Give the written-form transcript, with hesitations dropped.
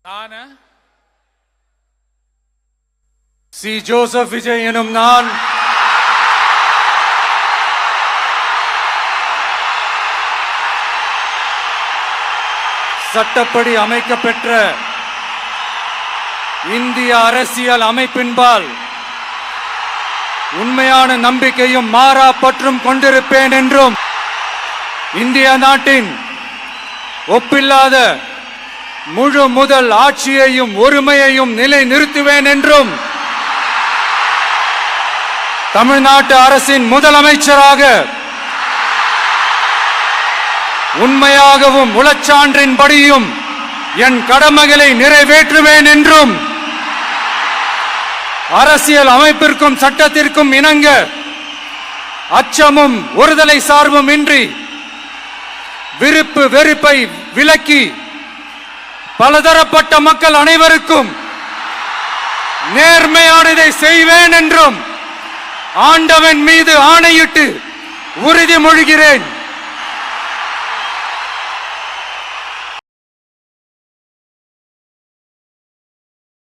நான் C. Joseph Vijay எனும் நான் சட்டப்படி அமைக்கப்பெற்ற இந்திய அரசியல் அமைப்பின்பால் உண்மையான நம்பிக்கையும் மாறா பற்றும் கொண்டிருப்பேன் என்றும் இந்திய நாட்டின் ஒப்பில்லாத முழு முதல் ஆட்சியையும் ஒருமையையும் நிலைநிறுத்துவேன் என்றும் தமிழ்நாட்டு அரசின் முதலமைச்சராக உண்மையாகவும் உளச்சான்றின்படியும் என் கடமைகளை நிறைவேற்றுவேன் என்றும் அரசியல் அமைப்பிற்கும் சட்டத்திற்கும் இணங்க அச்சமும் ஒருதலை சார்பும் இன்றி விருப்பு வெறுப்பை விலக்கி பலதரப்பட்ட மக்கள் அனைவருக்கும் நேர்மையானதை செய்வேன் என்றும் ஆண்டவன் மீது ஆணையிட்டு உறுதிமொழிகிறேன்.